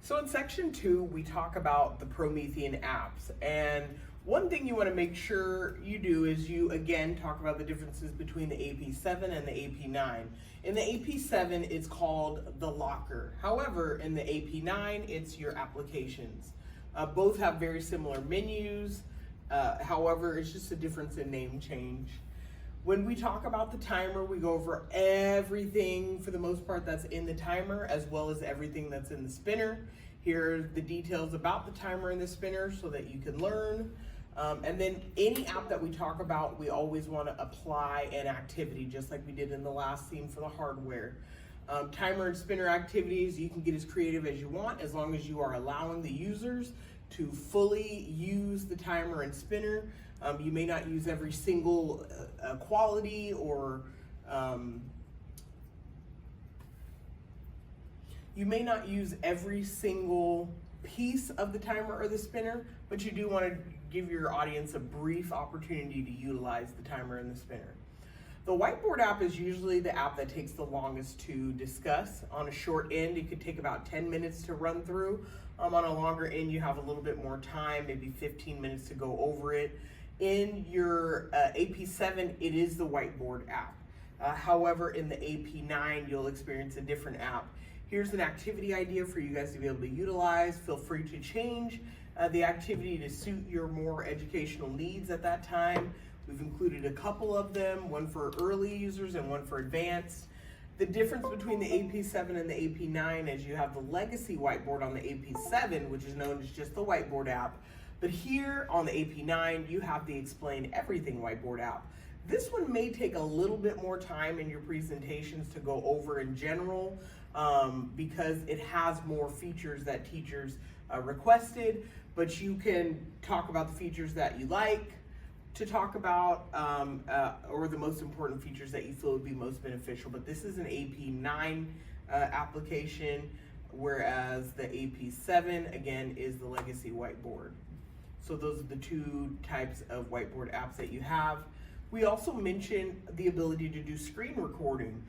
So in section 2, we talk about the Promethean apps, and one thing you want to make sure you do is you again talk about the differences between the AP7 and the AP9. In the AP7, it's called the locker. However, in the AP9, it's your applications. Both have very similar menus. However, it's just a difference in name change. When we talk about the timer, we go over everything for the most part that's in the timer, as well as everything that's in the spinner. Here are the details about the timer and the spinner so that you can learn. And then any app that we talk about, we always want to apply an activity, just like we did in the last scene for the hardware. Timer and spinner activities, you can get as creative as you want, as long as you are allowing the users to fully use the timer and spinner. You may not use every single quality or you may not use every single piece of the timer or the spinner, but you do want to give your audience a brief opportunity to utilize the timer and the spinner. The whiteboard app is usually the app that takes the longest to discuss. On a short end, it could take about 10 minutes to run through. On a longer end, you have a little bit more time, maybe 15 minutes to go over it. In your AP7, it is the whiteboard app. However, in the AP9, you'll experience a different app. Here's an activity idea for you guys to be able to utilize. Feel free to change the activity to suit your more educational needs at that time. We've included a couple of them, one for early users and one for advanced. The difference between the AP7 and the AP9 is you have the legacy whiteboard on the AP7, which is known as just the whiteboard app. But here on the AP9, you have the Explain Everything whiteboard app. This one may take a little bit more time in your presentations to go over in general because it has more features that teachers requested, but you can talk about the features that you like to talk about or the most important features that you feel would be most beneficial. But this is an AP9 application, whereas the AP7, again, is the legacy whiteboard. So those are the two types of whiteboard apps that you have. We also mentioned the ability to do screen recording.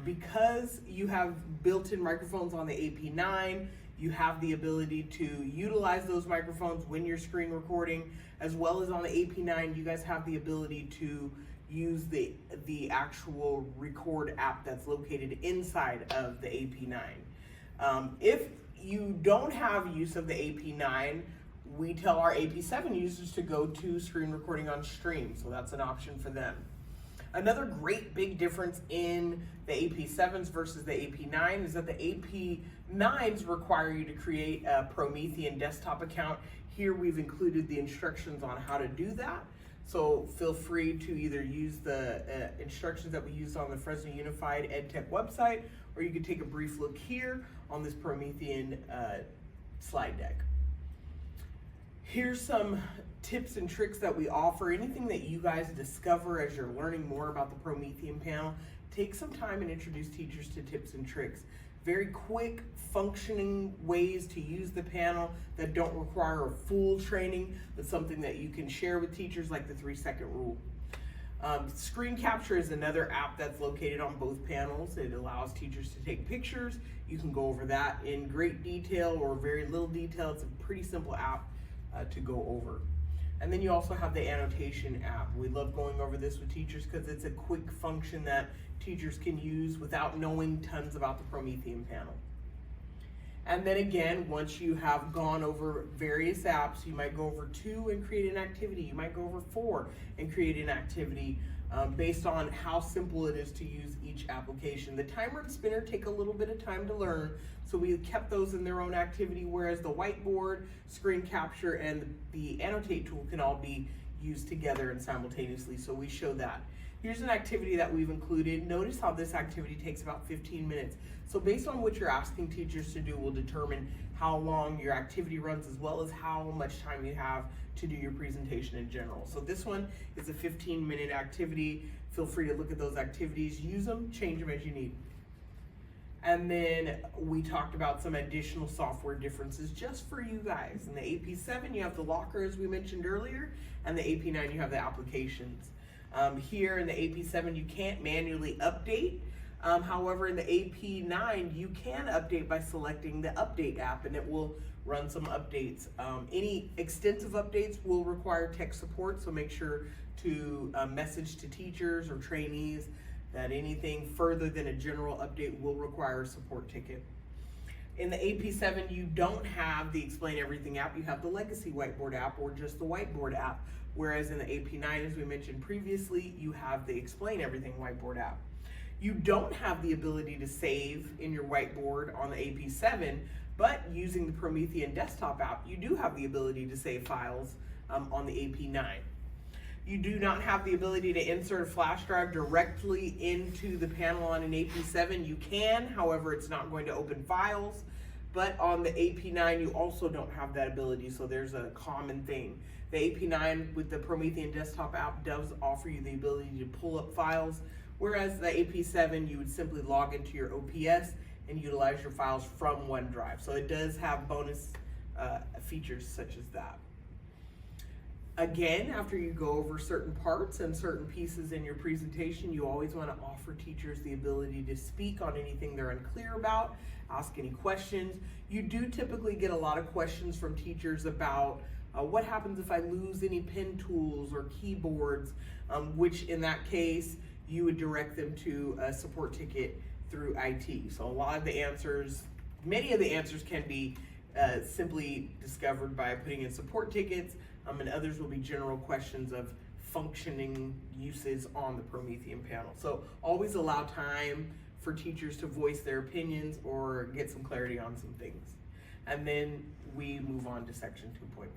Because you have built-in microphones on the AP9, you have the ability to utilize those microphones when you're screen recording, as well as on the AP9, you guys have the ability to use the actual record app that's located inside of the AP9. If you don't have use of the AP9, we tell our AP7 users to go to screen recording on stream, so that's an option for them. Another great big difference in the AP7s versus the AP9 is that the AP9s require you to create a Promethean desktop account. Here we've included the instructions on how to do that, so feel free to either use the instructions that we used on the Fresno Unified EdTech website, or you could take a brief look here on this Promethean slide deck. Here's some tips and tricks that we offer. Anything that you guys discover as you're learning more about the Promethean panel, take some time and introduce teachers to tips and tricks. Very quick, functioning ways to use the panel that don't require a full training, but something that you can share with teachers, like the 3-second rule. Screen capture is another app that's located on both panels. It allows teachers to take pictures. You can go over that in great detail or very little detail. It's a pretty simple app to go over. And then you also have the annotation app. We love going over this with teachers because it's a quick function that teachers can use without knowing tons about the Promethean panel. And then again, once you have gone over various apps, you might go over 2 and create an activity. You might go over 4 and create an activity based on how simple it is to use each application. The timer and spinner take a little bit of time to learn, so we kept those in their own activity, whereas the whiteboard, screen capture, and the annotate tool can all be used together and simultaneously, so we show that. Here's an activity that we've included. Notice how this activity takes about 15 minutes. So based on what you're asking teachers to do will determine how long your activity runs, as well as how much time you have to do your presentation in general. So this one is a 15-minute activity. Feel free to look at those activities, use them, change them as you need. And then we talked about some additional software differences just for you guys. In the AP7, you have the locker, as we mentioned earlier, and the AP9, you have the applications. Here in the AP7, you can't manually update However, in the AP9, you can update by selecting the Update app, and it will run some updates. Any extensive updates will require tech support, so make sure to message to teachers or trainees that anything further than a general update will require a support ticket. In the AP7, you don't have the Explain Everything app, you have the Legacy Whiteboard app or just the Whiteboard app, whereas in the AP9, as we mentioned previously, you have the Explain Everything Whiteboard app. You don't have the ability to save in your whiteboard on the AP7, but using the Promethean desktop app, you do have the ability to save files on the AP9. You do not have the ability to insert a flash drive directly into the panel on an AP7. You can, however, it's not going to open files. But on the AP9, you also don't have that ability, so there's a common thing. The AP9 with the Promethean desktop app does offer you the ability to pull up files, whereas the AP7, you would simply log into your OPS and utilize your files from OneDrive. So it does have bonus features such as that. Again, after you go over certain parts and certain pieces in your presentation, you always want to offer teachers the ability to speak on anything they're unclear about, ask any questions. You do typically get a lot of questions from teachers about what happens if I lose any pen tools or keyboards, which in that case, you would direct them to a support ticket through IT. So a lot of the answers, many of the answers can be simply discovered by putting in support tickets, and others will be general questions of functioning uses on the Promethean panel. So always allow time for teachers to voice their opinions or get some clarity on some things. And then we move on to section 2.5.